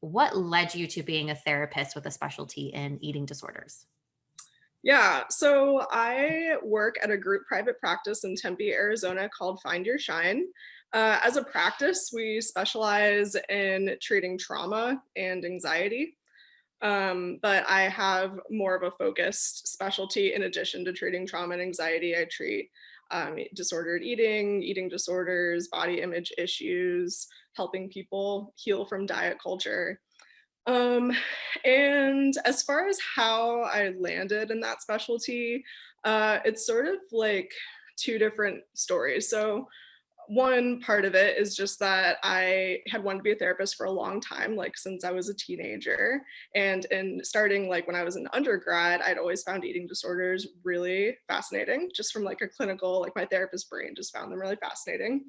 what led you to being a therapist with a specialty in eating disorders? Yeah, so I work at a group private practice in Tempe, Arizona called Find Your Shine. As a practice, we specialize in treating trauma and anxiety. But I have more of a focused specialty in addition to treating trauma and anxiety. I treat disordered eating, eating disorders, body image issues, helping people heal from diet culture. Um, and as far as how I landed in that specialty, it's sort of like two different stories. So one part of it is just that I had wanted to be a therapist for a long time, like since I was a teenager. And in starting like when I was an undergrad, I'd always found eating disorders really fascinating, just from like a clinical, like my therapist brain just found them really fascinating.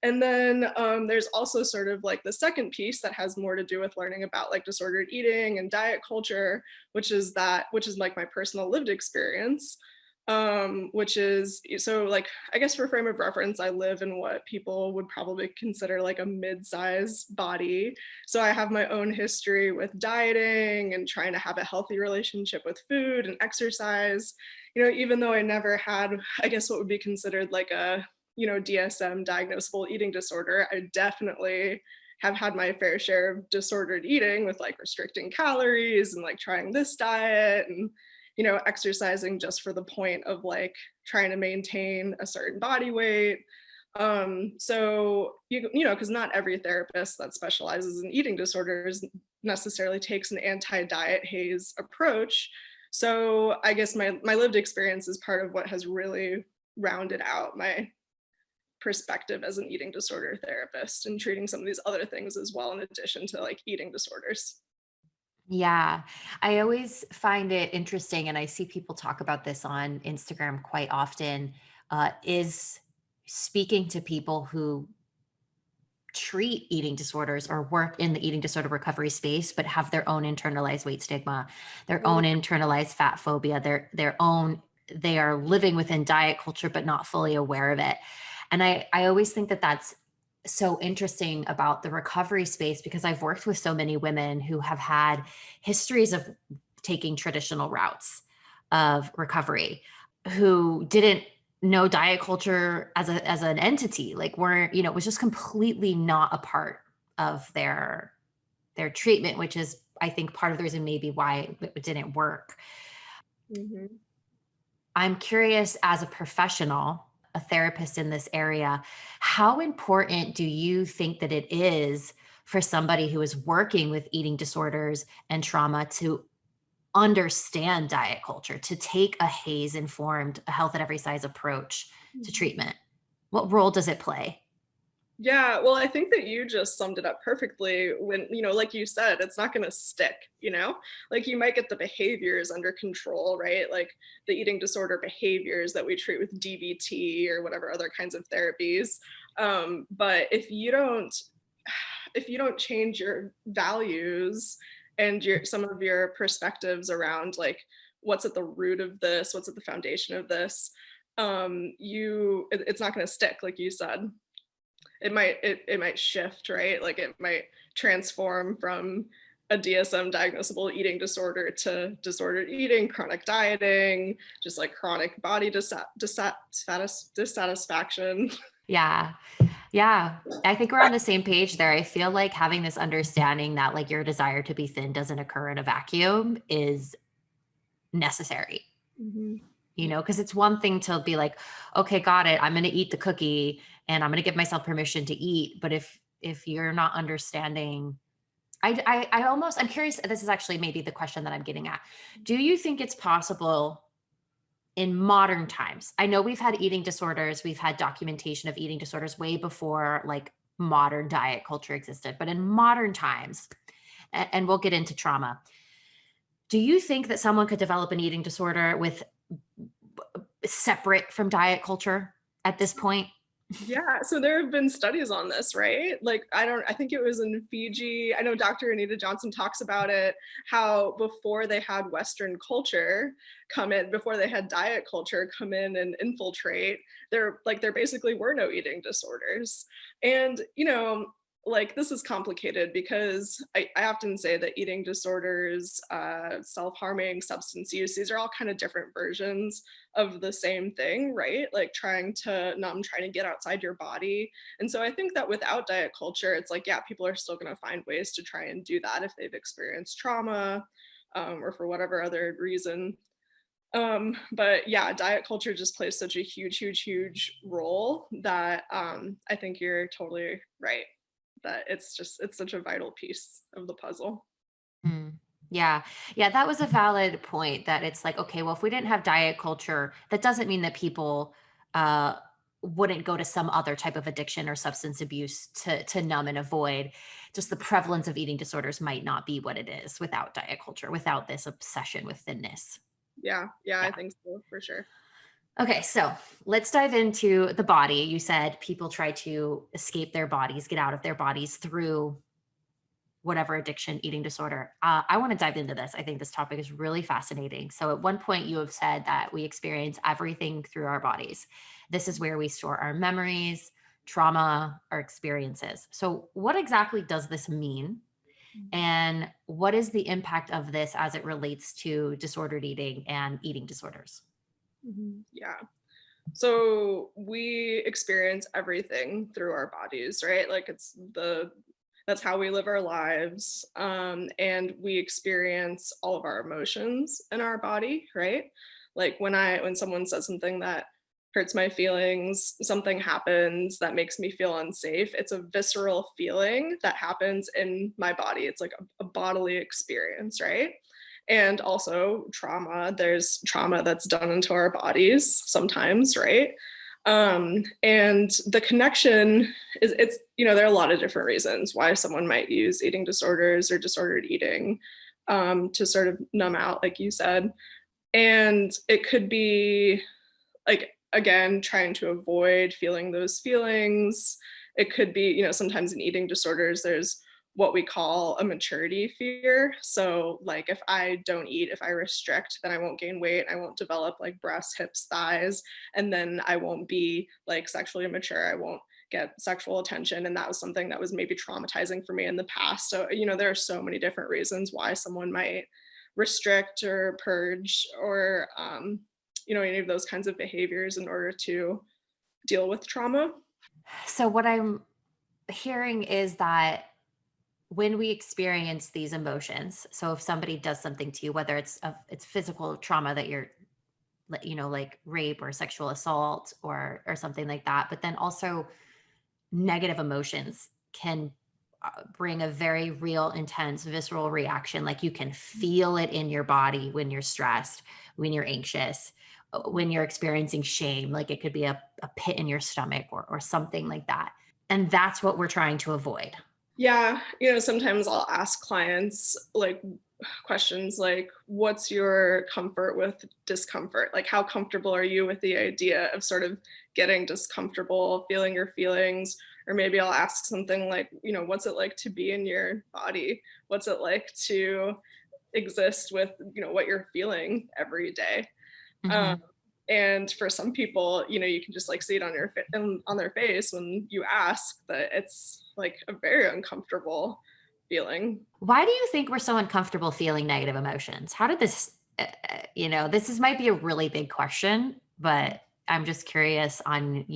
And then there's also sort of like the second piece that has more to do with learning about like disordered eating and diet culture, which is like my personal lived experience. Which is so like I guess for frame of reference, I live in what people would probably consider like a mid-size body. So I have my own history with dieting and trying to have a healthy relationship with food and exercise. Even though I never had, I guess what would be considered like a DSM diagnosable eating disorder, I definitely have had my fair share of disordered eating with like restricting calories and like trying this diet and exercising just for the point of like trying to maintain a certain body weight. So because not every therapist that specializes in eating disorders necessarily takes an anti-diet HAES approach. So I guess my lived experience is part of what has really rounded out my perspective as an eating disorder therapist and treating some of these other things as well in addition to like eating disorders. Yeah, I always find it interesting, and I see people talk about this on Instagram quite often, is speaking to people who treat eating disorders or work in the eating disorder recovery space, but have their own internalized weight stigma, their own internalized fat phobia, they are living within diet culture, but not fully aware of it. And I always think that that's so interesting about the recovery space because I've worked with so many women who have had histories of taking traditional routes of recovery who didn't know diet culture as an entity, like weren't, it was just completely not a part of their treatment, which is I think part of the reason maybe why it didn't work. Mhm. I'm curious, as a professional, a therapist in this area, how important do you think that it is for somebody who is working with eating disorders and trauma to understand diet culture, to take a HAES informed, a health at every size approach to Mhm. treatment? What role does it play? Yeah, well, I think that you just summed it up perfectly when, like you said, it's not going to stick. Like you might get the behaviors under control, right? Like the eating disorder behaviors that we treat with DBT or whatever other kinds of therapies. But if you don't change your values and some of your perspectives around like what's at the root of this, what's at the foundation of this, it's not going to stick, like you said. It might shift, right? Like it might transform from a DSM diagnosable eating disorder to disordered eating, chronic dieting, just like chronic body dissatisfaction. Yeah. Yeah. I think we're on the same page there. I feel like having this understanding that like your desire to be thin doesn't occur in a vacuum is necessary, Mhm. because it's one thing to be like, okay, got it. I'm going to eat the cookie and I'm going to give myself permission to eat. But if you're not understanding, I'm curious. This is actually maybe the question that I'm getting at. Do you think it's possible in modern times? I know we've had eating disorders, we've had documentation of eating disorders way before like modern diet culture existed, but in modern times, and we'll get into trauma. Do you think that someone could develop an eating disorder with separate from diet culture at this point? Yeah, so there have been studies on this, right? Like, I think it was in Fiji. I know Dr. Anita Johnson talks about it, how before they had Western culture come in, before they had diet culture come in and infiltrate, there basically were no eating disorders. And, like this is complicated because I often say that eating disorders, self-harming, substance use, these are all kind of different versions of the same thing, right? Like trying to numb, trying to get outside your body. And so I think that without diet culture, it's like, yeah, people are still going to find ways to try and do that if they've experienced trauma, or for whatever other reason. But yeah, diet culture just plays such a huge, huge, huge role that I think you're totally right that it's such a vital piece of the puzzle. Mm. Yeah. Yeah, that was a valid point that it's like, okay, well, if we didn't have diet culture, that doesn't mean that people uh wouldn't go to some other type of addiction or substance abuse to numb and avoid. Just the prevalence of eating disorders might not be what it is without diet culture, without this obsession with thinness. Yeah, yeah, I Yeah. think so for sure. Okay, so let's dive into the body. You said people try to escape their bodies, get out of their bodies through whatever addiction, eating disorder. I want to dive into this. I think this topic is really fascinating. So, at one point, you have said that we experience everything through our bodies. This is where we store our memories, trauma, our experiences. So, what exactly does this mean? And what is the impact of this as it relates to disordered eating and eating disorders? Mhm. Yeah. So we experience everything through our bodies, right? Like that's how we live our lives. And we experience all of our emotions in our body, right? Like when someone says something that hurts my feelings, something happens that makes me feel unsafe, it's a visceral feeling that happens in my body. It's like a bodily experience, right? And also trauma, there's trauma that's done into our bodies sometimes, right? And the connection is, it's, there are a lot of different reasons why someone might use eating disorders or disordered eating, to sort of numb out, like you said. And it could be like, again, trying to avoid feeling those feelings. It could be, sometimes in eating disorders, there's what we call a maturity fear. So, like, if I don't eat, if I restrict, then I won't gain weight. I won't develop like breasts, hips, thighs, and then I won't be like sexually mature. I won't get sexual attention. And that was something that was maybe traumatizing for me in the past. So, there are so many different reasons why someone might restrict or purge or, any of those kinds of behaviors in order to deal with trauma. So, what I'm hearing is that when we experience these emotions, so if somebody does something to you, whether it's physical trauma that you're like rape or sexual assault or something like that, but then also negative emotions can bring a very real, intense, visceral reaction. Like you can feel it in your body when you're stressed, when you're anxious, when you're experiencing shame. Like it could be a pit in your stomach or something like that. And that's what we're trying to avoid. Yeah, sometimes I'll ask clients like questions like, what's your comfort with discomfort? Like, how comfortable are you with the idea of sort of getting discomfortable, feeling your feelings? Or maybe I'll ask something like, what's it like to be in your body? What's it like to exist with, what you're feeling every day? Um, Mhm. and for some people, you can just like see it on their face when you ask that it's like a very uncomfortable feeling. Why do you think we're so uncomfortable feeling negative emotions? How did this, this is might be a really big question, but I'm just curious on,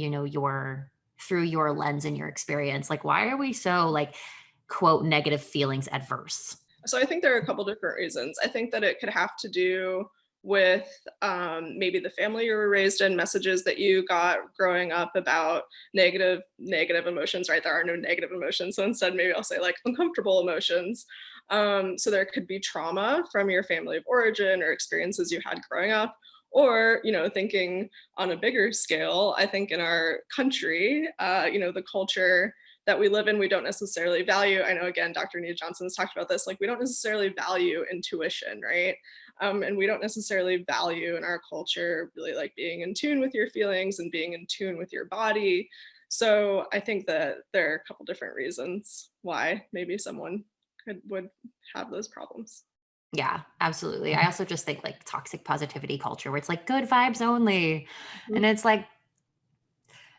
through your lens and your experience, like, why are we so like, quote, negative feelings adverse? So I think there are a couple different reasons. I think that it could have to do with, maybe the family you were raised in, messages that you got growing up about negative emotions. Right, there are no negative emotions, so instead maybe I'll say like uncomfortable emotions. So there could be trauma from your family of origin or experiences you had growing up, or thinking on a bigger scale. I think in our country, the culture that we live in, we don't necessarily value. I know, again, Dr. Nia Johnson has talked about this, like we don't necessarily value intuition, right? And we don't necessarily value in our culture really like being in tune with your feelings and being in tune with your body. So I think that there are a couple different reasons why maybe someone would have those problems. Yeah, absolutely. I also just think like toxic positivity culture where it's like good vibes only. Mhm. And it's like,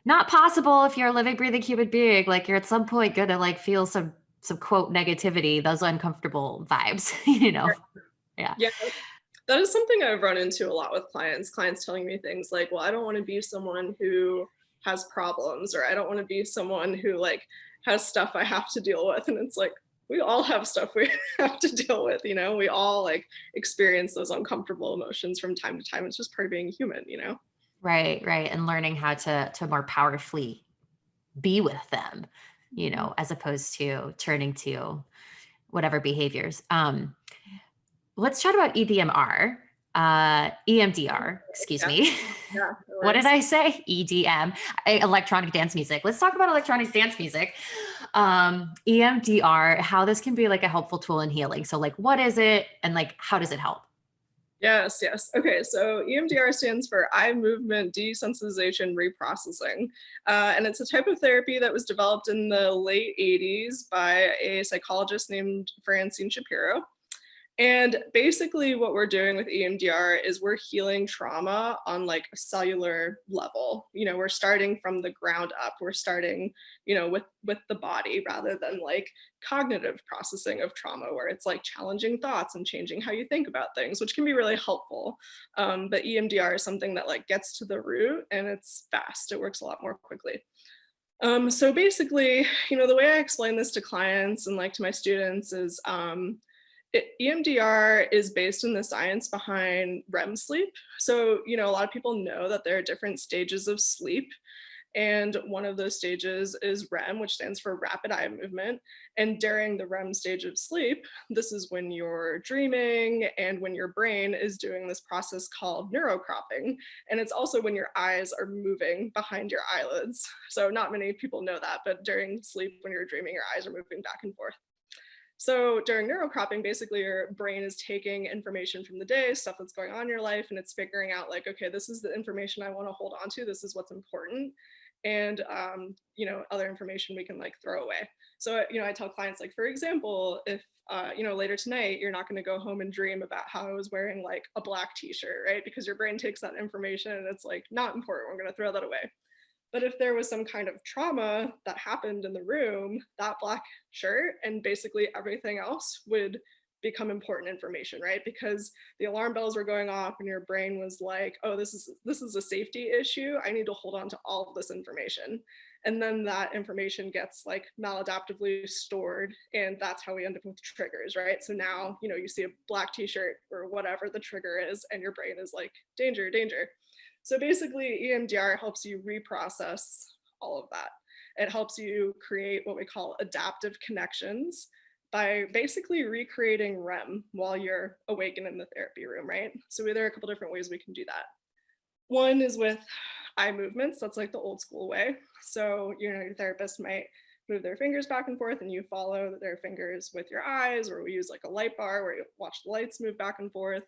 not possible if you're a living, breathing human being. Like you're at some point gonna like feel some quote negativity, those uncomfortable vibes, you know? Yeah. Yeah, that is something I've run into a lot with clients telling me things like, well, I don't want to be someone who has problems, or I don't want to be someone who like has stuff I have to deal with. And it's like, we all have stuff we have to deal with, you know, we all like experience those uncomfortable emotions from time to time. It's just part of being human, you know? Right, right. And learning how to more powerfully be with them, Mhm. as opposed to turning to whatever behaviors. Let's chat about EMDR, excuse Yeah, me. yeah, no What did worries. I say? EDM, electronic dance music. Let's talk about electronic dance music. EMDR, how this can be like a helpful tool in healing. So, like, what is it and like, how does it help? Yes, yes. Okay, so EMDR stands for eye movement desensitization reprocessing. And it's a type of therapy that was developed in the late 80s by a psychologist named Francine Shapiro. And basically, what we're doing with EMDR is we're healing trauma on like a cellular level. You know, we're starting from the ground up. We're starting, with the body rather than like cognitive processing of trauma, where it's like challenging thoughts and changing how you think about things, which can be really helpful. But EMDR is something that like gets to the root, and it's fast. It works a lot more quickly. So basically, the way I explain this to clients and like to my students is EMDR is based in the science behind REM sleep. So, a lot of people know that there are different stages of sleep. And one of those stages is REM, which stands for rapid eye movement. And during the REM stage of sleep, this is when you're dreaming and when your brain is doing this process called neurocropping. And it's also when your eyes are moving behind your eyelids. So, not many people know that, but during sleep, when you're dreaming, your eyes are moving back and forth. So during neurocropping, basically your brain is taking information from the day, stuff that's going on in your life, and it's figuring out like, okay, this is the information I want to hold on to. This is what's important. And other information we can like throw away. So, I tell clients like, for example, if later tonight you're not going to go home and dream about how I was wearing like a black t-shirt, right? Because your brain takes that information and it's like not important. We're going to throw that away. But if there was some kind of trauma that happened in the room, that black shirt and basically everything else would become important information, right? Because the alarm bells were going off and your brain was like, "Oh, this is a safety issue. I need to hold on to all of this information." And then that information gets like maladaptively stored, and that's how we end up with triggers, right? So now, you see a black t-shirt or whatever the trigger is and your brain is like, "Danger, danger." So basically, EMDR helps you reprocess all of that. It helps you create what we call adaptive connections by basically recreating REM while you're awake and in the therapy room, right? So there are a couple different ways we can do that. One is with eye movements. That's like the old school way. So, your therapist might move their fingers back and forth and you follow their fingers with your eyes, or we use like a light bar where you watch the lights move back and forth.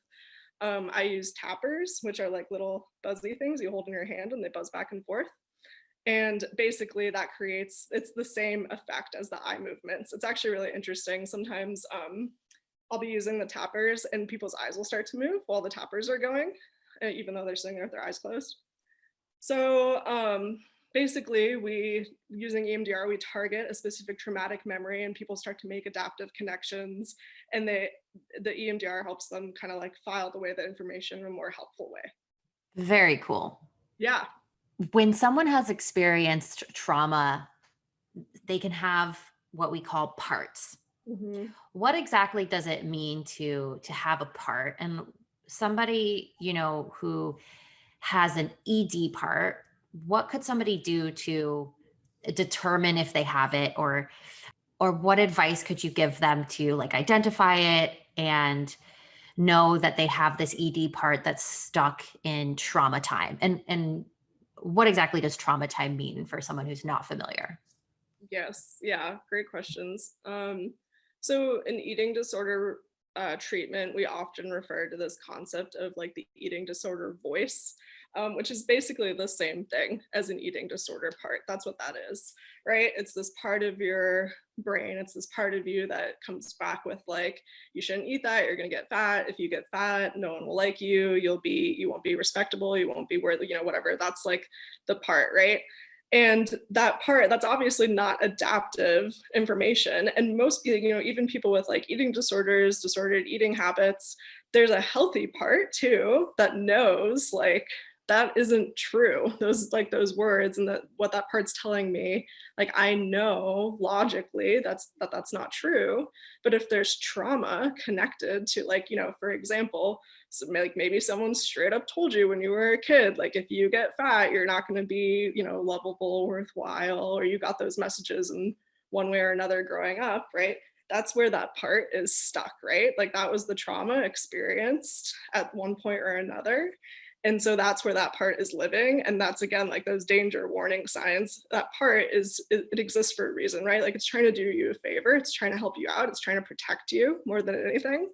I use tappers, which are like little buzzy things you hold in your hand and they buzz back and forth. And basically, it's the same effect as the eye movements. It's actually really interesting. Sometimes I'll be using the tappers and people's eyes will start to move while the tappers are going, even though they're sitting there with their eyes closed. So basically, using EMDR, we target a specific traumatic memory, and people start to make adaptive connections. And the EMDR helps them kind of like file away the information in a more helpful way. Very cool. Yeah. When someone has experienced trauma, they can have what we call parts. Hmm. What exactly does it mean to have a part? And somebody, who has an ED part, what could somebody do to determine if they have it, or what advice could you give them to like identify it and know that they have this ED part that's stuck in trauma time? And what exactly does trauma time mean for someone who's not familiar? Yes. Yeah. Great questions. So in eating disorder treatment, we often refer to this concept of like the eating disorder voice, which is basically the same thing as an eating disorder part. That's what that is, right? It's this part of your brain. It's this part of you that comes back with like, you shouldn't eat that. You're gonna get fat. If you get fat, no one will like you. You won't be respectable. You won't be worthy. Whatever. That's like the part, right? And that part, that's obviously not adaptive information. And most, even people with like eating disorders, disordered eating habits, there's a healthy part too that knows like that isn't true. Those words and that what that part's telling me, like I know logically that's not true. But if there's trauma connected to like, for example, so like maybe someone straight up told you when you were a kid, like if you get fat, you're not going to be, lovable, worthwhile, or you got those messages in one way or another growing up, right? That's where that part is stuck, right? Like that was the trauma experienced at one point or another. And so that's where that part is living. And that's again, like those danger warning signs. That part it exists for a reason, right? Like it's trying to do you a favor. It's trying to help you out. It's trying to protect you more than anything.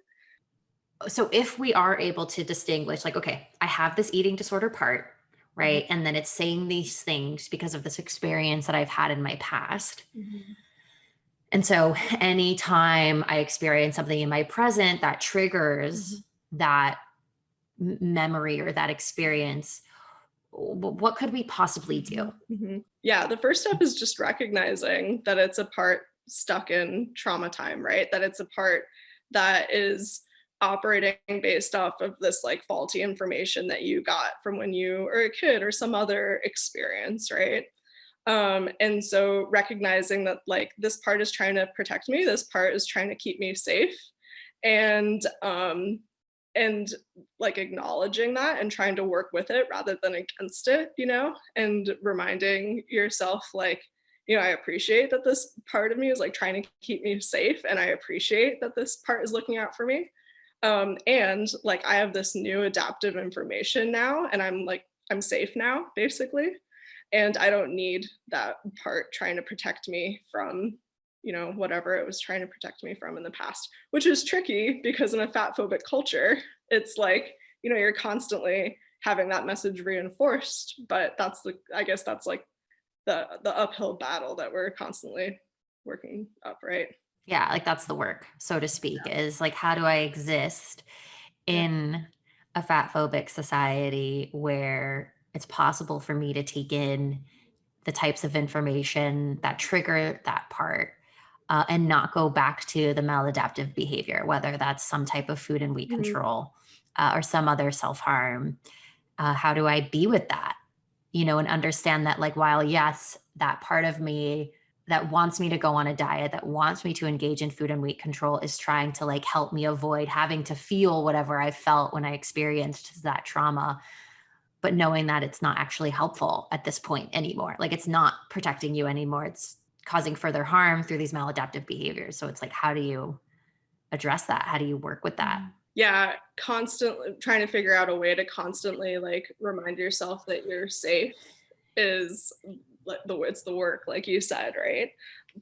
So if we are able to distinguish, like, okay, I have this eating disorder part, Mhm, right? And then it's saying these things because of this experience that I've had in my past. mhm, And so anytime I experience something in my present that triggers mhm, that memory or that experience, what could we possibly do? mhm, mhm. Yeah, the first step is just recognizing that it's a part stuck in trauma time, right? That it's a part that is operating based off of this like faulty information that you got from when you were a kid or some other experience, right? And so recognizing that like this part is trying to protect me, this part is trying to keep me safe, and and like acknowledging that and trying to work with it rather than against it, and reminding yourself like, I appreciate that this part of me is like trying to keep me safe, and I appreciate that this part is looking out for me. And like I have this new adaptive information now, and I'm safe now, basically. And I don't need that part trying to protect me from, whatever it was trying to protect me from in the past, which is tricky because in a fat phobic culture, it's like, you're constantly having that message reinforced. But I guess that's like the uphill battle that we're constantly working up, right? Yeah, like that's the work, so to speak, is like, how do I exist Yeah. in a fat phobic society where it's possible for me to take in the types of information that trigger that part, and not go back to the maladaptive behavior, whether that's some type of food and weight Mhm. control, or some other self harm. How do I be with that? And understand that, like, while yes, that part of me that wants me to go on a diet, that wants me to engage in food and weight control is trying to like help me avoid having to feel whatever I felt when I experienced that trauma, but knowing that it's not actually helpful at this point anymore. Like it's not protecting you anymore. It's causing further harm through these maladaptive behaviors. So it's like, how do you address that? How do you work with that? Yeah, constantly trying to figure out a way to constantly like remind yourself that you're safe is like it's the work, like you said, right?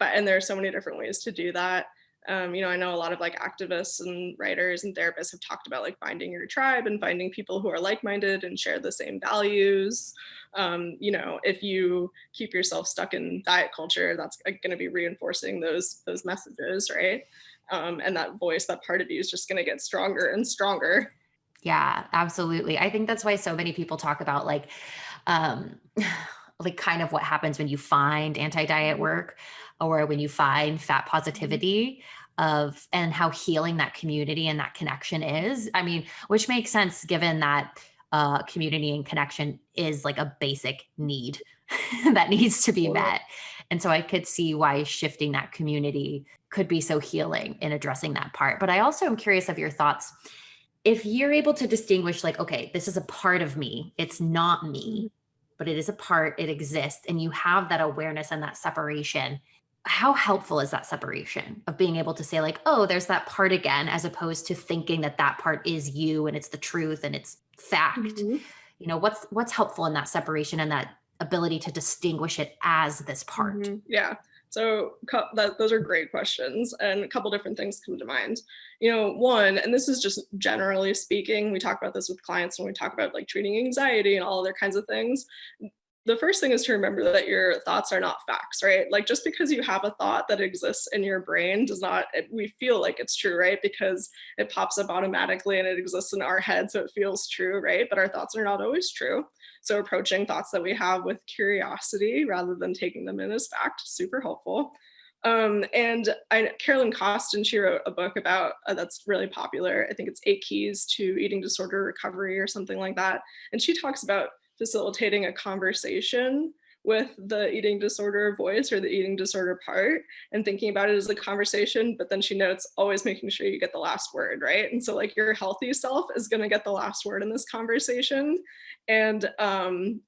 And there are so many different ways to do that. I know a lot of like activists and writers and therapists have talked about like finding your tribe and finding people who are like-minded and share the same values. If you keep yourself stuck in diet culture, that's going to be reinforcing those messages, right? And that voice, that part of you is just going to get stronger and stronger. Yeah, absolutely. I think that's why so many people talk about um, like kind of what happens when you find anti-diet Mhm, work or when you find fat mhm, positivity and how healing that community and that connection is. I mean, which makes sense given that community and connection is like a basic need that needs to be totally. met. And so I could see why shifting that community could be so healing in addressing that part. But I also am curious of your thoughts if you're able to distinguish, like, okay, this is a part of me, it's not Mhm, me, but it is a part, it exists, and you have that awareness and that separation, how helpful is that separation of being able to say, like, oh, there's that part again, as opposed to thinking that that part is you and it's the truth and it's fact? mhm. What's helpful in that separation and that ability to distinguish it as this part? Yeah. So those are great questions, and a couple different things come to mind. One, and this is just generally speaking, we talk about this with clients when we talk about like treating anxiety and all other kinds of things. the first thing is to remember that your thoughts are not facts, right? Like just because you have a thought that exists in your brain does not, we feel like it's true, right? Because it pops up automatically and it exists in our head, so it feels true, right? But our thoughts are not always true. So approaching thoughts that we have with curiosity rather than taking them in as fact, super helpful. Carolyn Costin, she wrote a book about that's really popular. I think it's 8 Keys to Eating Disorder Recovery or something like that. And she talks about facilitating a conversation with the eating disorder voice or the eating disorder part and thinking about it as a conversation. But then she notes always making sure you get the last word, right? And so like your healthy self is going to get the last word in this conversation. And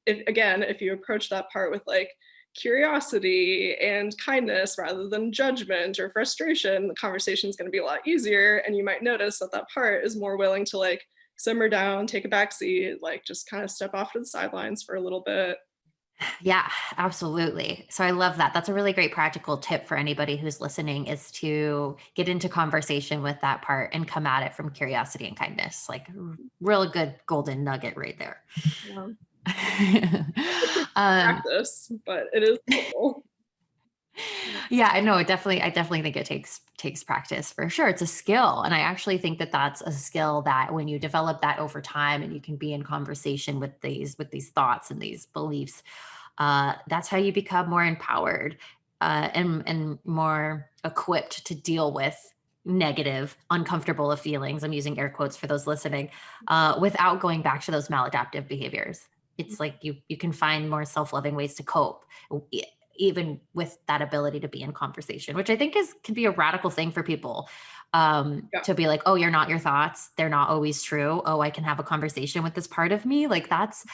if you approach that part with like curiosity and kindness rather than judgment or frustration, the conversation is going to be a lot easier. And you might notice that that part is more willing to like simmer down, take a back seat, like just kind of step off to the sidelines for a little bit. Yeah, absolutely. So I love that. That's a really great practical tip for anybody who's listening is to get into conversation with that part and come at it from curiosity and kindness. Like real good golden nugget right there. Yeah. It takes um, practice, but it is helpful. yeah, I know. I definitely think it takes practice for sure. It's a skill, and I actually think that that's a skill that when you develop that over time, and you can be in conversation with these thoughts and these beliefs, that's how you become more empowered and more equipped to deal with negative, uncomfortable feelings. I'm using air quotes for those listening, without going back to those maladaptive behaviors. It's like you can find more self-loving ways to cope, even with that ability to be in conversation, which I think is can be a radical thing for people. Yeah. To be like, oh, you're not your thoughts. They're not always true. Oh, I can have a conversation with this part of me. Like that's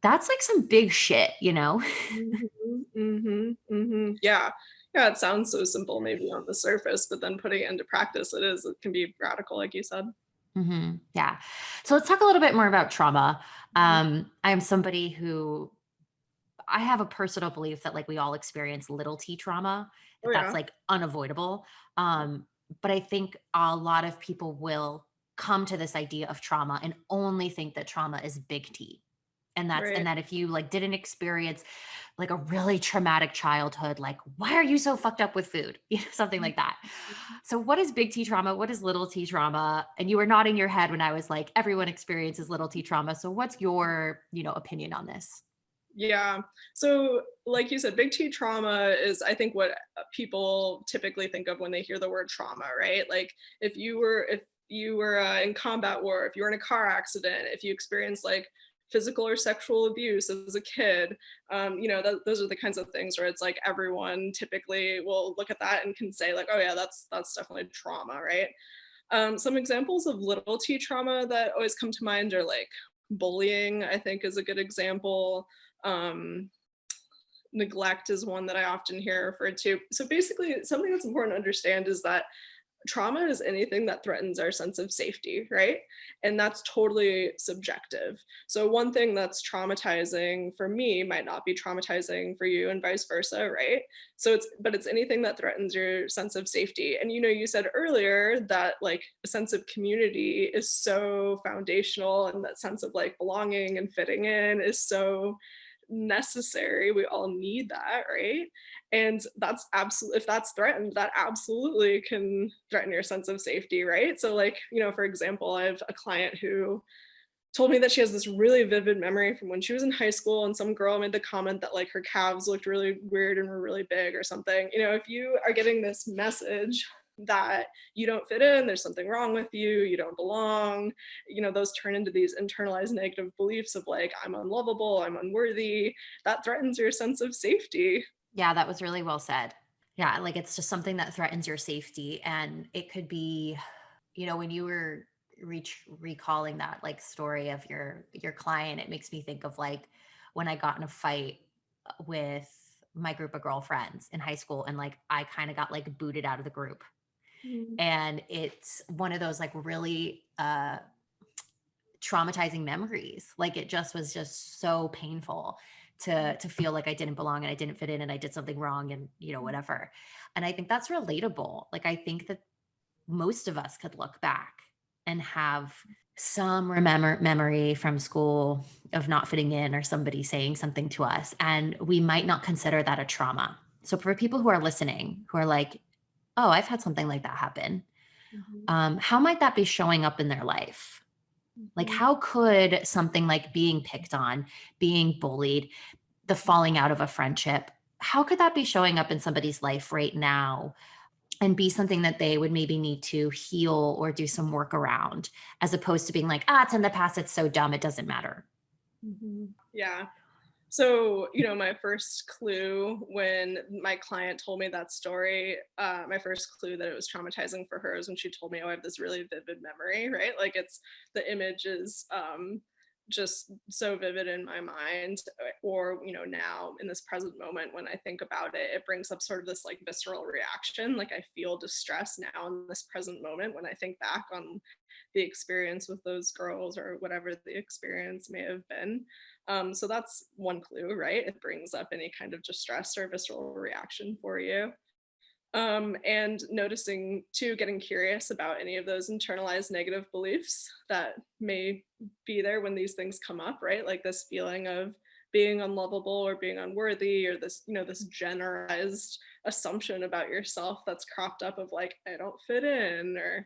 like some big shit, you know? Mhm, mhm, mhm. Yeah. Yeah, it sounds so simple maybe on the surface, but then putting it into practice, it can be radical, like you said. Yeah. So let's talk a little bit more about trauma. Mhm. I am somebody who I have a personal belief that like we all experience little t trauma, Oh, that that's yeah. like unavoidable. But I think a lot of people will come to this idea of trauma and only think that trauma is big T. And Right. that if you like didn't experience like a really traumatic childhood, like why are you so fucked up with food? Something like that. So what is big T trauma? What is little T trauma? And you were nodding your head when I was like, everyone experiences little T trauma. So what's your, opinion on this? Yeah. So, like you said, big T trauma is, I think, what people typically think of when they hear the word trauma, right? Like, if you were in combat war, if you were in a car accident, if you experienced like physical or sexual abuse as a kid, those are the kinds of things where it's like everyone typically will look at that and can say like, oh yeah, that's definitely trauma, right? Some examples of little T trauma that always come to mind are like bullying, I think is a good example. Um, Neglect is one that I often hear referred to. So basically, something that's important to understand is that trauma is anything that threatens our sense of safety, right? And that's totally subjective. So one thing that's traumatizing for me might not be traumatizing for you and vice versa, right? But it's anything that threatens your sense of safety. And you said earlier that like a sense of community is so foundational and that sense of like belonging and fitting in is so necessary. We all need that, right? And that's absolutely, if that's threatened, that absolutely can threaten your sense of safety, right? So like, for example, I have a client who told me that she has this really vivid memory from when she was in high school and some girl made the comment that like her calves looked really weird and were really big or something. If you are getting this message that you don't fit in, there's something wrong with you don't belong, those turn into these internalized negative beliefs of like, I'm unlovable, I'm unworthy. That threatens your sense of safety. Yeah, that was really well said. Yeah, like it's just something that threatens your safety. And it could be, when you were recalling that like story of your client, it makes me think of like when I got in a fight with my group of girlfriends in high school and like I kind of got like booted out of the group. Mm, And it's one of those like really traumatizing memories. Like it just was just so painful to feel like I didn't belong and I didn't fit in and I did something wrong and whatever. And I think that's relatable. Like I think that most of us could look back and have some memory from school of not fitting in or somebody saying something to us, and we might not consider that a trauma. So for people who are listening, who are like, "Oh, I've had something like that happen," Mhm, how might that be showing up in their life? Like, mhm, how could something like being picked on, being bullied, the falling out of a friendship, how could that be showing up in somebody's life right now and be something that they would maybe need to heal or do some work around, as opposed to being like, ah, it's in the past, it's so dumb, it doesn't matter. mhm. Yeah. So, you know, my first clue when my client told me that story, my first clue that it was traumatizing for her is when she told me, "Oh, I have this really vivid memory," right? Like it's the image is just so vivid in my mind, or you know, now in this present moment when I think about it, it brings up sort of this like visceral reaction. Like I feel distress now in this present moment when I think back on the experience with those girls or whatever the experience may have been. So that's one clue, right? It brings up any kind of distress or visceral reaction for you. And noticing too, getting curious about any of those internalized negative beliefs that may be there when these things come up, right? Like this feeling of being unlovable or being unworthy, or this, you know, this generalized assumption about yourself that's cropped up of like, I don't fit in, or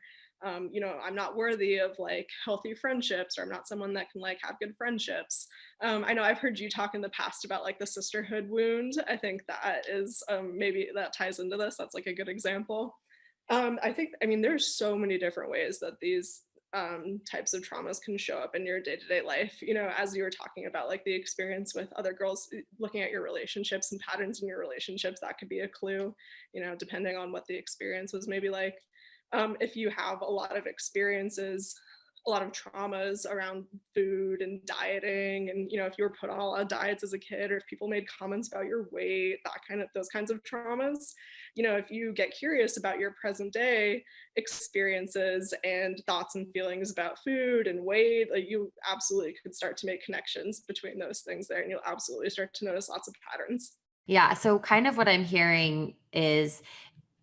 you know, I'm not worthy of like healthy friendships, or I'm not someone that can like have good friendships. I know I've heard you talk in the past about like the sisterhood wound. I think that is maybe that ties into this. That's like a good example. I think, I mean, there's so many different ways that these types of traumas can show up in your day-to-day life. You know, as you were talking about like the experience with other girls, looking at your relationships and patterns in your relationships, that could be a clue, you know, depending on what the experience was maybe like. If you have a lot of experiences, a lot of traumas around food and dieting, and you know, if you were put on a lot of diets as a kid, or if people made comments about your weight, that kind of, those kinds of traumas, you know, if you get curious about your present day experiences and thoughts and feelings about food and weight, like you absolutely could start to make connections between those things there, and you'll absolutely start to notice lots of patterns. Yeah. So, kind of what I'm hearing is,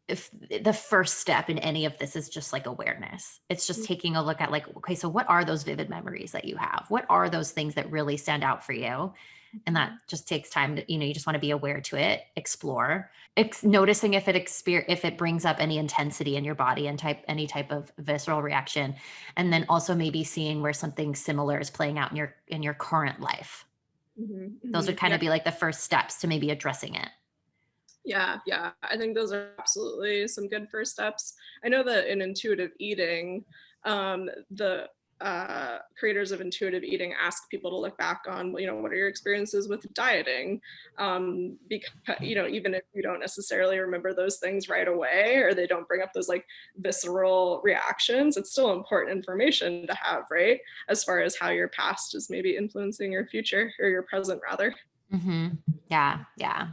if the first step in any of this is just like awareness. It's just taking a look at like, okay, so what are those vivid memories that you have? What are those things that really stand out for you? And that Mhm. just takes time to, you just want to be aware to it, explore, noticing if if it brings up any intensity in your body and any type of visceral reaction. And then also maybe seeing where something similar is playing out in your current life. Mhm, Those would mhm. kind Yeah, of be like the first steps to maybe addressing it. yeah, yeah. I think those are absolutely some good first steps. I know that in intuitive eating, the creators of intuitive eating ask people to look back on, you know, what are your experiences with dieting? Because, you know, even if you don't necessarily remember those things right away, or they don't bring up those like visceral reactions, it's still important information to have, right? As far as how your past is maybe influencing your future, or your present rather. Yeah, yeah.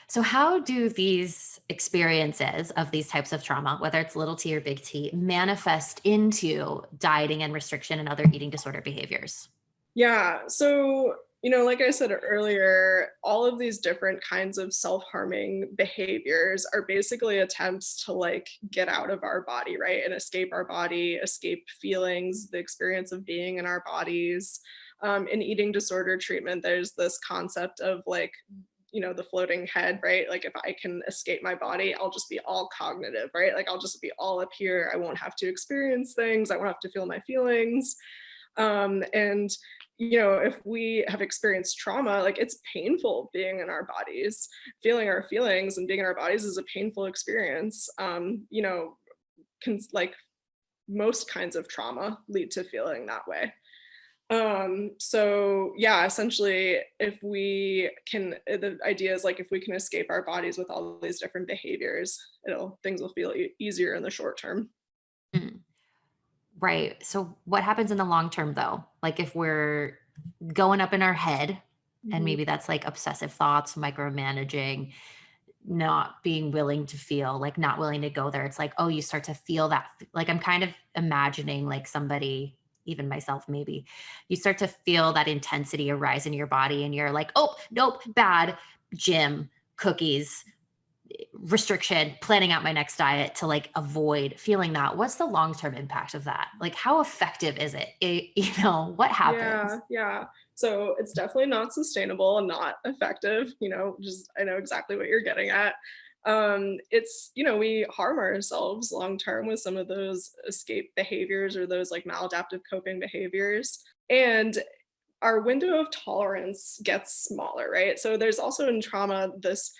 So, how do these experiences of these types of trauma, whether it's little t or big T, manifest into dieting and restriction and other eating disorder behaviors? Yeah. So, you know, like I said earlier, all of these different kinds of self-harming behaviors are basically attempts to like get out of our body, right? And escape our body, escape feelings, the experience of being in our bodies. In eating disorder treatment, there's this concept of like, you know, the floating head, right? Like if I can escape my body, I'll just be all cognitive, right? Like I'll just be all up here. I won't have to experience things. I won't have to feel my feelings. And you know, if we have experienced trauma, like it's painful being in our bodies. Feeling our feelings and being in our bodies is a painful experience. You know, like most kinds of trauma lead to feeling that way. So yeah, essentially if we can, the idea is like if we can escape our bodies with all these different behaviors, it'll, things will feel easier in the short term. Mm, right. So, what happens in the long term, though? Like, if we're going up in our head, and Mhm, maybe that's like obsessive thoughts, micromanaging, not being willing to feel, like not willing to go there. It's like, oh, you start to feel that. Like, I'm kind of imagining like somebody, even myself, maybe you start to feel that intensity arise in your body, and you're like, oh, nope, bad, gym, cookies, restriction, planning out my next diet to like avoid feeling that. What's the long-term impact of that? Like how effective is it? What Yeah, happens? yeah. So it's definitely not sustainable and not effective, just I know exactly what you're getting at. We harm ourselves long term with some of those escape behaviors or those like maladaptive coping behaviors. And our window of tolerance gets smaller, right? So there's also in trauma this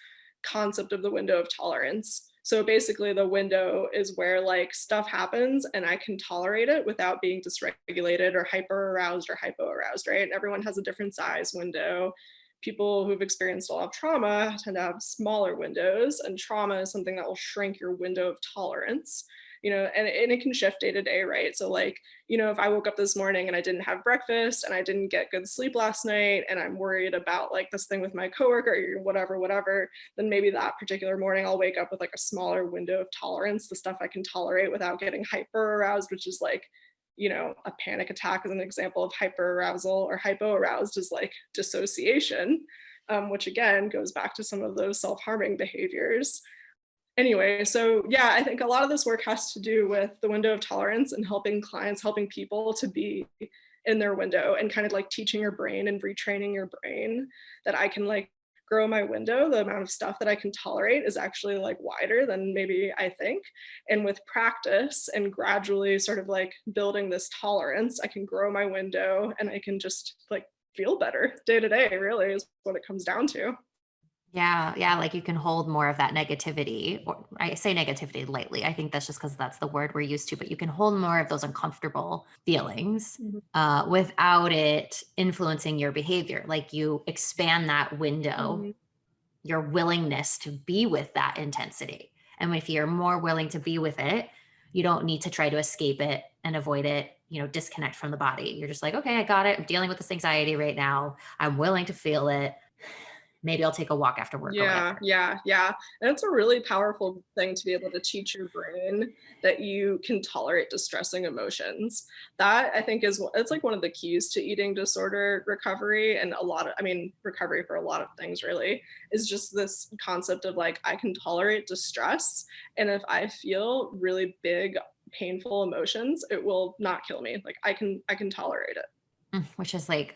concept of the window of tolerance. So basically, the window is where like stuff happens and I can tolerate it without being dysregulated or hyper aroused or hypo aroused, right? Everyone has a different size window. People who've experienced a lot of trauma tend to have smaller windows, and trauma is something that will shrink your window of tolerance. And it can shift day to day, right? So, like, if I woke up this morning and I didn't have breakfast and I didn't get good sleep last night and I'm worried about like this thing with my coworker or whatever, then maybe that particular morning I'll wake up with like a smaller window of tolerance, the stuff I can tolerate without getting hyper aroused, which is like, a panic attack is an example of hyper arousal, or hypo aroused is like dissociation, which again goes back to some of those self harming behaviors. Anyway, so yeah, I think a lot of this work has to do with the window of tolerance and helping clients, helping people to be in their window and kind of like teaching your brain and retraining your brain that I can like grow my window. The amount of stuff that I can tolerate is actually like wider than maybe I think. And with practice and gradually sort of like building this tolerance, I can grow my window and I can just like feel better day to day, really, is what it comes down to. Yeah, yeah, like you can hold more of that negativity, or I say negativity lightly. I think that's just because that's the word we're used to, but you can hold more of those uncomfortable feelings Mhm. without it influencing your behavior. Like you expand that window, Mhm. your willingness to be with that intensity. And if you're more willing to be with it, you don't need to try to escape it and avoid it, disconnect from the body. You're just like, okay, I got it. I'm dealing with this anxiety right now. I'm willing to feel it. Maybe I'll take a walk after work or Yeah, whatever. yeah, yeah. And it's a really powerful thing to be able to teach your brain that you can tolerate distressing emotions. That I think it's like one of the keys to eating disorder recovery, and recovery for a lot of things really is just this concept of like I can tolerate distress, and if I feel really big painful emotions, it will not kill me. Like I can tolerate it. Which is like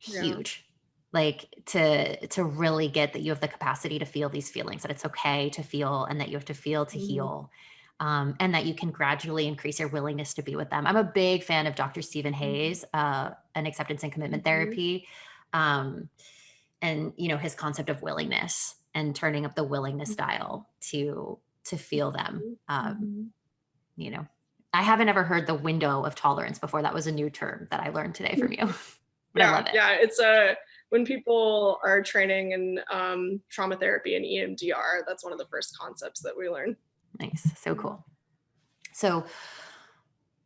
Yeah. huge. Like to really get that you have the capacity to feel these feelings, that it's okay to feel and that you have to feel to Mhm. heal. And that you can gradually increase your willingness to be with them. I'm a big fan of Dr. Stephen Mhm. Hayes, an acceptance and commitment Mhm. therapy, um, and his concept of willingness and turning up the willingness Mhm. dial to feel them. Mhm. Mhm. You know, I haven't ever heard the window of tolerance before. That was a new term that I learned today from you, but I Yeah, love it. yeah, it's when people are training in trauma therapy and EMDR, that's one of the first concepts that we learn. Nice. So Yeah. cool. So,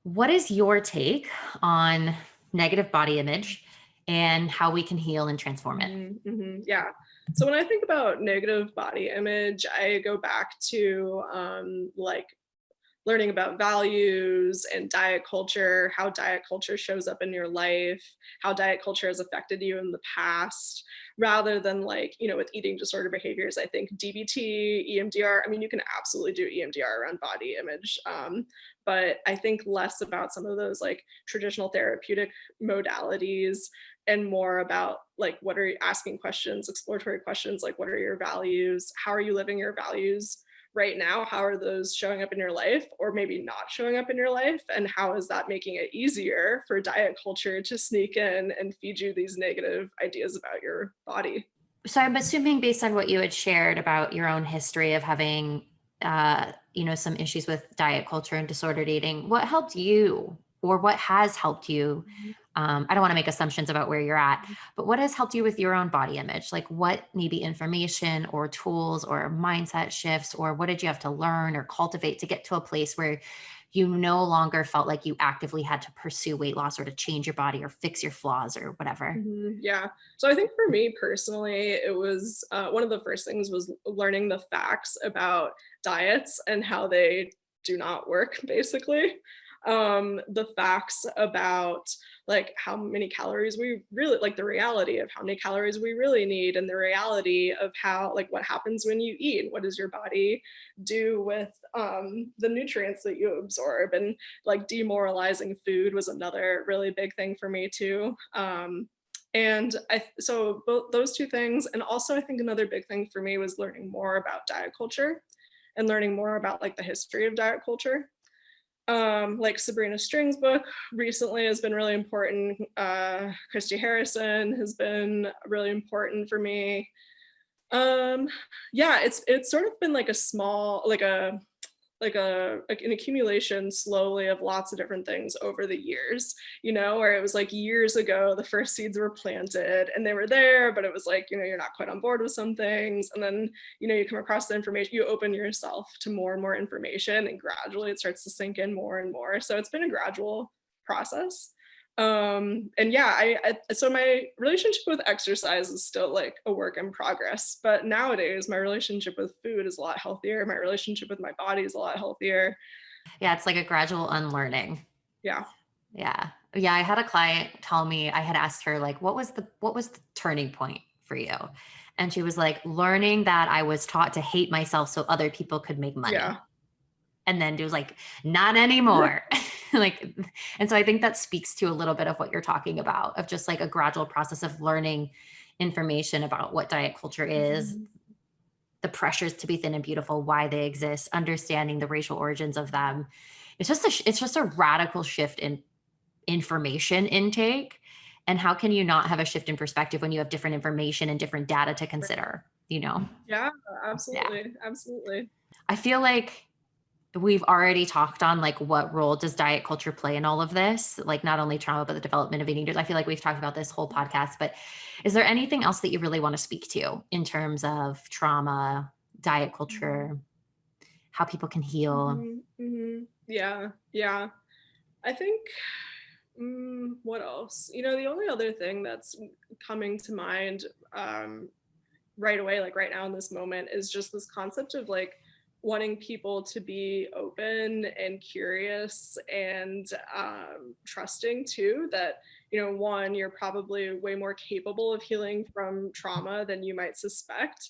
what is your take on negative body image and how we can heal and transform it? Mhm, mhm, yeah. So when I think about negative body image, I go back to like learning about values and diet culture, how diet culture shows up in your life, how diet culture has affected you in the past, rather than like, with eating disorder behaviors. I think DBT, EMDR, I mean, you can absolutely do EMDR around body image. But I think less about some of those like traditional therapeutic modalities and more about like what are you asking questions, exploratory questions like what are your values? How are you living your values right now? How are those showing up in your life or maybe not showing up in your life? And how is that making it easier for diet culture to sneak in and feed you these negative ideas about your body? So, I'm assuming based on what you had shared about your own history of having, some issues with diet culture and disordered eating, what helped you or what has helped you? I don't want to make assumptions about where you're at, but what has helped you with your own body image? Like what maybe information or tools or mindset shifts, or what did you have to learn or cultivate to get to a place where you no longer felt like you actively had to pursue weight loss or to change your body or fix your flaws or whatever? Yeah. So I think for me personally, it was one of the first things was learning the facts about diets and how they do not work, basically. the facts about like how many calories we really like, the reality of how many calories we really need, and the reality of how like what happens when you eat, what does your body do with the nutrients that you absorb, and like demoralizing food was another really big thing for me too. And so both those two things, and also I think another big thing for me was learning more about diet culture and learning more about like the history of diet culture. Like Sabrina String's book recently has been really important. Christy Harrison has been really important for me. Um, yeah, it's sort of been like a small, like an accumulation slowly of lots of different things over the years, where it was like years ago the first seeds were planted and they were there, but it was like, you're not quite on board with some things, and then you come across the information, you open yourself to more and more information, and gradually it starts to sink in more and more. So it's been a gradual process. And yeah, so my relationship with exercise is still like a work in progress, but nowadays my relationship with food is a lot healthier, my relationship with my body is a lot healthier. Yeah, it's like a gradual unlearning. Yeah. Yeah. Yeah, I had a client tell me, I had asked her like what was the turning point for you? And she was like, learning that I was taught to hate myself so other people could make money. Yeah. And then it was like, not anymore. Like, and so I think that speaks to a little bit of what you're talking about, of just like a gradual process of learning information about what diet culture is, Mhm. the pressures to be thin and beautiful, why they exist, understanding the racial origins of them. It's just a radical shift in information intake. And how can you not have a shift in perspective when you have different information and different data to consider, you know? Yeah, Yeah. absolutely, absolutely. I feel like we've already talked on like what role does diet culture play in all of this, like not only trauma but the development of eating disorders. I feel like we've talked about this whole podcast, but is there anything else that you really want to speak to in terms of trauma, diet culture, how people can heal? Hmm. Hmm. Yeah, yeah. I think, what else? The only other thing that's coming to mind right away, like right now in this moment, is just this concept of like wanting people to be open and curious and trusting too, that one, you're probably way more capable of healing from trauma than you might suspect.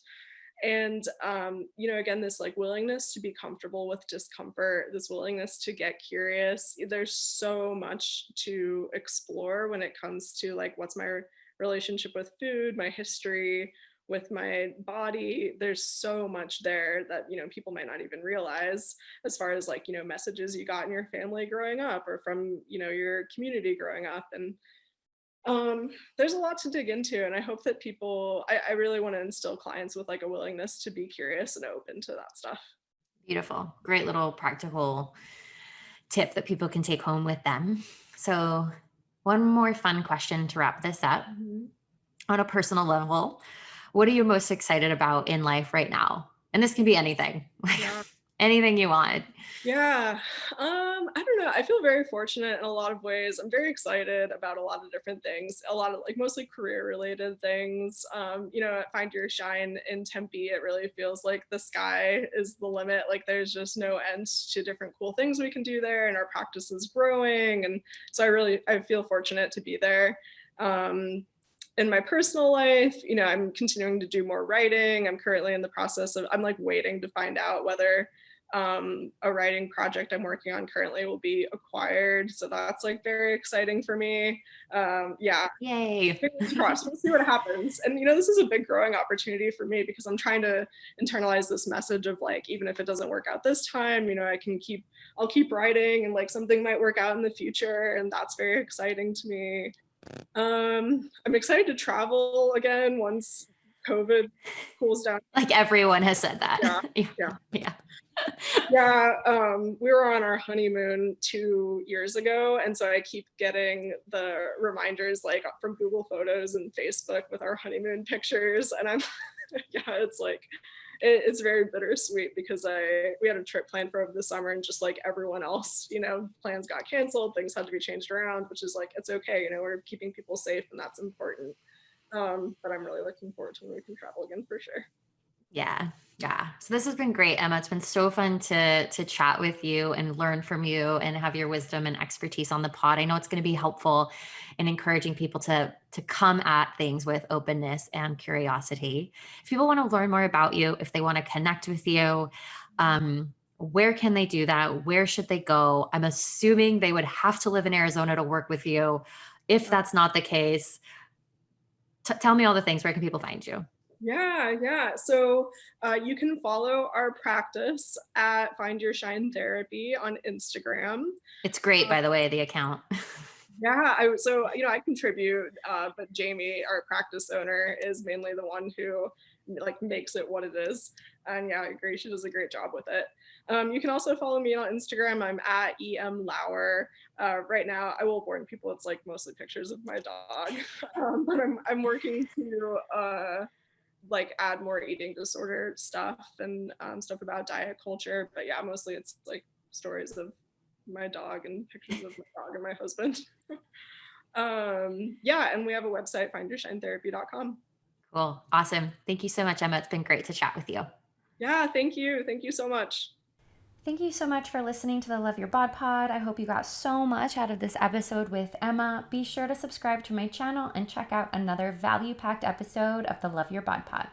And again, this like willingness to be comfortable with discomfort, this willingness to get curious. There's so much to explore when it comes to like what's my relationship with food, my history with my body. There's so much there that people might not even realize, as far as like messages you got in your family growing up, or from your community growing up. And there's a lot to dig into, and I hope that I really want to instill clients with like a willingness to be curious and open to that stuff. Beautiful. Great little practical tip that people can take home with them. So, one more fun question to wrap this up. Mhm. On a personal level, what are you most excited about in life right now? And this can be anything, Yeah. anything you want. Yeah. I don't know. I feel very fortunate in a lot of ways. I'm very excited about a lot of different things, a lot of like mostly career related things. At Find Your Shine in Tempe, it really feels like the sky is the limit. Like there's just no end to different cool things we can do there, and our practice is growing. And so I feel fortunate to be there. In my personal life, I'm continuing to do more writing. I'm currently in the process of, I'm like waiting to find out whether a writing project I'm working on currently will be acquired. So that's like very exciting for me. Yeah, Yay. fingers crossed. We'll see what happens. And this is a big growing opportunity for me, because I'm trying to internalize this message of like, even if it doesn't work out this time, I'll keep writing, and like something might work out in the future, and that's very exciting to me. I'm excited to travel again once COVID cools down. Like everyone has said that. Yeah, Yeah. yeah. Yeah. Yeah, we were on our honeymoon 2 years ago, and so I keep getting the reminders like from Google Photos and Facebook with our honeymoon pictures, and I'm yeah, it's like it's very bittersweet, because we had a trip planned for over the summer, and just like everyone else, plans got canceled, things had to be changed around, which is like it's okay, we're keeping people safe, and that's important. But I'm really looking forward to when we can travel again for sure. Yeah. Yeah. So this has been great, Emma. It's been so fun to chat with you and learn from you and have your wisdom and expertise on the pod. I know it's going to be helpful in encouraging people to come at things with openness and curiosity. If people want to learn more about you, if they want to connect with you, where can they do that? Where should they go? I'm assuming they would have to live in Arizona to work with you. If that's not the case, tell me all the things. Where can people find you? Yeah, yeah. So you can follow our practice at Find Your Shine Therapy on Instagram. It's great, by the way, the account. Yeah, I contribute, but Jamie, our practice owner, is mainly the one who like makes it what it is. And yeah, I agree, she does a great job with it. You can also follow me on Instagram. I'm at Lauer. Right now, I will warn people, it's like mostly pictures of my dog, but I'm working to like add more eating disorder stuff and stuff about diet culture. But yeah, mostly it's like stories of my dog and pictures of my dog and my husband. Yeah, and we have a website, findyourshinetherapy.com. Cool. Awesome. Thank you so much, Emma. It's been great to chat with you. Yeah, thank you. Thank you so much. Thank you so much for listening to the Love Your Bod Pod. I hope you got so much out of this episode with Emma. Be sure to subscribe to my channel and check out another value packed episode of the Love Your Bod Pod.